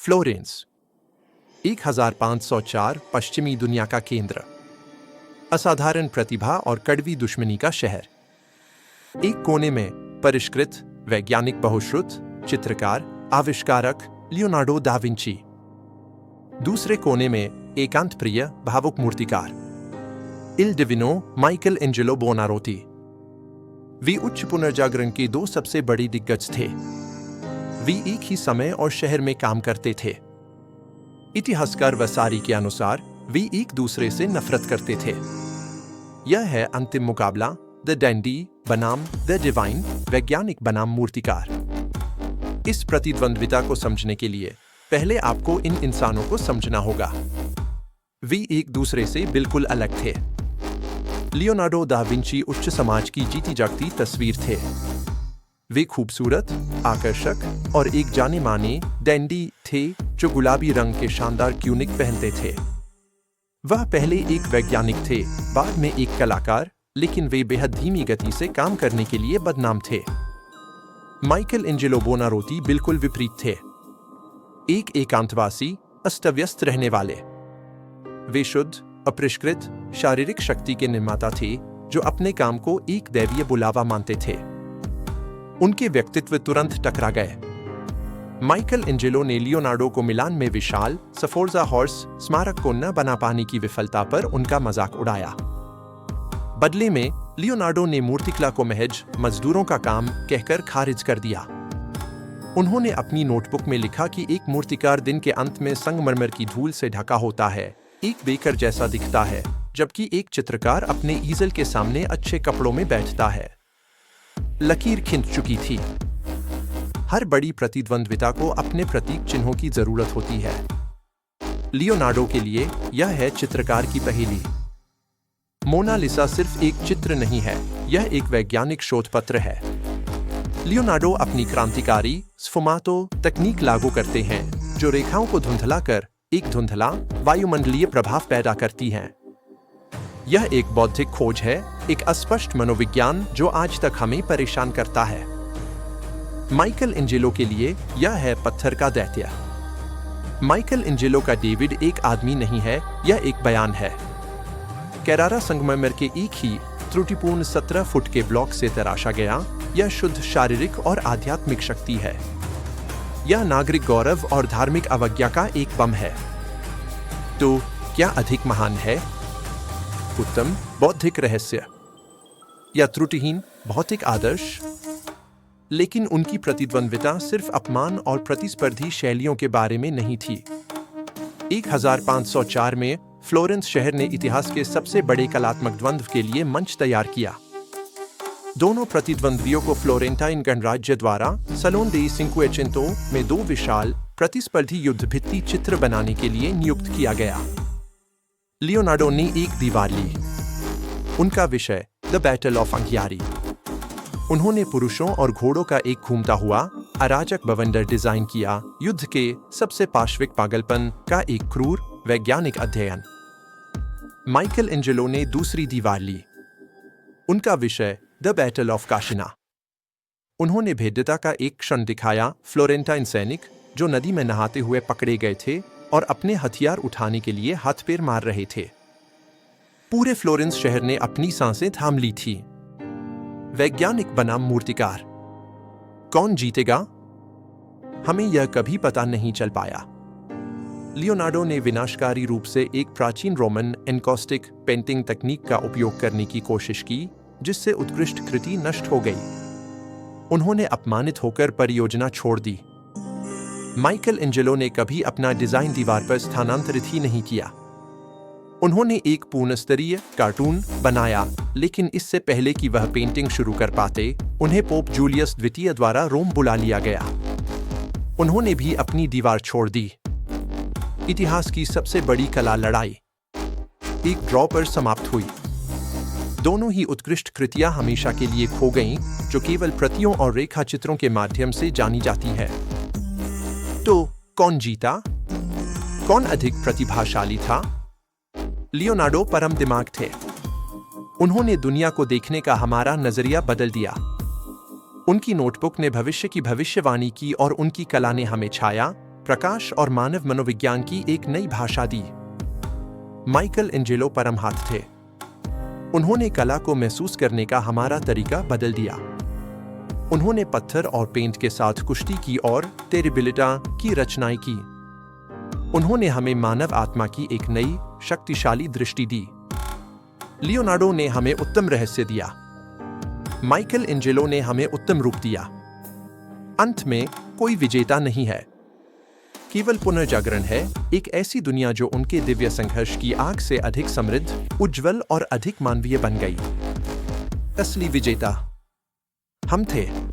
Florence 1504 पश्चिमी दुनिया का केंद्र, असाधारण प्रतिभा और कड़वी दुश्मनी का शहर। एक कोने में परिष्कृत वैज्ञानिक बहुश्रुत चित्रकार आविष्कारक लियोनार्डो दा विंची, दूसरे कोने में एकांत प्रिय भावुक मूर्तिकार इल डिविनो माइकल एंजेलो बोनारोटी। वे उच्च पुनर्जागरण के दो सबसे बड़े दिग्गज थे। वे एक ही समय और शहर में काम करते थे। इतिहासकार वसारी के अनुसार वे एक दूसरे से नफरत करते थे। यह है अंतिम मुकाबला, द डैंडी बनाम द डिवाइन वैज्ञानिक बनाम मूर्तिकार। इस प्रतिद्वंद्विता को समझने के लिए पहले आपको इन इंसानों को समझना होगा। वे एक दूसरे से बिल्कुल अलग थे। लियोनार्डो दा विंची उच्च समाज की जीती जागती तस्वीर थे। वे खूबसूरत, आकर्षक और एक जाने माने डैंडी थे जो गुलाबी रंग के शानदार ट्यूनिक पहनते थे। वह पहले एक वैज्ञानिक थे, बाद में एक कलाकार, लेकिन वे बेहद धीमी गति से काम करने के लिए बदनाम थे। माइकल एंजेलो बोनारोटी बिल्कुल विपरीत थे। एक एकांतवासी, अस्तव्यस्त रहने वाले। वे शुद्ध, अपरिष्कृत, शारीरिक शक्ति के निर्माता थे जो अपने काम को एक दैवीय बुलावा मानते थे। उनके व्यक्तित्व तुरंत टकरा गए। माइकल एंजेलो ने लियोनार्डो को मिलान में विशाल सफोर्जा हॉर्स स्मारक को न बना पाने की विफलता पर उनका मजाक उड़ाया। बदले में लियोनार्डो ने मूर्तिकला को महज मजदूरों का काम कहकर खारिज कर दिया। उन्होंने अपनी नोटबुक में लिखा कि एक मूर्तिकार दिन के अंत में संगमरमर की धूल से ढका होता है, एक बेकर जैसा दिखता है, जबकि एक चित्रकार अपने ईजल के सामने अच्छे कपड़ों में बैठता है। लकीर खिंच चुकी थी। हर बड़ी प्रतिद्वंद्विता को अपने प्रतीक चिन्हों की जरूरत होती है। लियोनार्डो के लिए यह है चित्रकार की पहेली। मोनालिसा सिर्फ एक चित्र नहीं है, यह एक वैज्ञानिक शोध पत्र है। लियोनार्डो अपनी क्रांतिकारी स्फुमातो तकनीक लागू करते हैं जो रेखाओं को धुंधला कर एक धुंधला वायुमंडलीय प्रभाव पैदा करती है। यह एक बौद्धिक खोज है, एक अस्पष्ट मनोविज्ञान जो आज तक हमें परेशान करता है। माइकल एंजेलो के लिए यह है पत्थर का दैत्य। माइकल एंजेलो का डेविड एक आदमी नहीं है, यह एक बयान है। कैरारा संगमरमर के एक ही त्रुटिपूर्ण 17 फुट के ब्लॉक से तराशा गया, यह शुद्ध शारीरिक और आध्यात्मिक शक्ति है। यह नागरिक गौरव और धार्मिक अवज्ञा का एक बम है। तो क्या अधिक महान है? उत्तम बौद्धिक रहस्य या त्रुटिहीन भौतिक आदर्श? लेकिन उनकी प्रतिद्वंद्विता सिर्फ अपमान और प्रतिस्पर्धी शैलियों के बारे में नहीं थी। 1504 में फ्लोरेंस शहर ने इतिहास के सबसे बड़े कलात्मक द्वंद्व के लिए मंच तैयार किया। दोनों प्रतिद्वंद्वियों को फ्लोरेंटाइन गणराज्य द्वारा सलोन दे सिंक्वेचेंतो में दो विशाल प्रतिस्पर्धी युद्ध भित्ति चित्र बनाने के लिए नियुक्त किया गया। लियोनार्डो ने एक दीवार ली। उनका विषय द बैटल ऑफ अंगियारी। उन्होंने पुरुषों और घोड़ों का एक घूमता हुआ अराजक बवंडर डिजाइन किया, युद्ध के सबसे पाश्विक पागलपन का एक क्रूर वैज्ञानिक अध्ययन। माइकल एंजेलो ने दूसरी दीवार ली। उनका विषय द बैटल ऑफ काशिना। उन्होंने भेद्यता का एक क्षण दिखाया, फ्लोरेंटाइन सैनिक जो नदी में नहाते हुए पकड़े गए थे और अपने हथियार उठाने के लिए हाथ पैर मार रहे थे। पूरे फ्लोरेंस शहर ने अपनी सांसें थाम ली थी। वैज्ञानिक बनाम मूर्तिकार, कौन जीतेगा? हमें यह कभी पता नहीं चल पाया। लियोनार्डो ने विनाशकारी रूप से एक प्राचीन रोमन एनकॉस्टिक पेंटिंग तकनीक का उपयोग करने की कोशिश की, जिससे उत्कृष्ट कृति नष्ट हो गई। उन्होंने अपमानित होकर परियोजना छोड़ दी। माइकल एंजेलो ने कभी अपना डिजाइन दीवार पर स्थानांतरित ही नहीं किया। उन्होंने एक पूर्ण स्तरीय कार्टून बनाया, लेकिन इससे पहले कि वह पेंटिंग शुरू कर पाते, उन्हें पोप जूलियस द्वितीय द्वारा रोम बुला लिया गया। उन्होंने भी अपनी दीवार छोड़ दी। इतिहास की सबसे बड़ी कला लड़ाई एक ड्रॉ पर समाप्त हुई। दोनों ही उत्कृष्ट कृतियां हमेशा के लिए खो गईं, जो केवल प्रतियों और रेखा चित्रों के माध्यम से जानी जाती है। तो कौन जीता? कौन अधिक प्रतिभाशाली था? लियोनार्डो परम दिमाग थे। उन्होंने दुनिया को देखने का हमारा नजरिया बदल दिया। उनकी नोटबुक ने भविष्य की भविष्यवाणी की और उनकी कला ने हमें छाया, प्रकाश और मानव मनोविज्ञान की एक नई भाषा दी। माइकल एंजेलो परम हाथ थे। उन्होंने कला को महसूस करने का हमारा तरीका बदल दिया। उन्होंने पत्थर और पेंट के साथ कुश्ती की और टेरिबिलिटा की रचनाएं की। उन्होंने हमें मानव आत्मा की एक नई शक्तिशाली दृष्टि दी। लियोनार्डो ने हमें उत्तम रहस्य दिया। माइकल एंजेलो ने हमें उत्तम रूप दिया। अंत में कोई विजेता नहीं है, केवल पुनर्जागरण है, एक ऐसी दुनिया जो उनके दिव्य संघर्ष की आग से अधिक समृद्ध, उज्जवल और अधिक मानवीय बन गई। असली विजेता हम थे।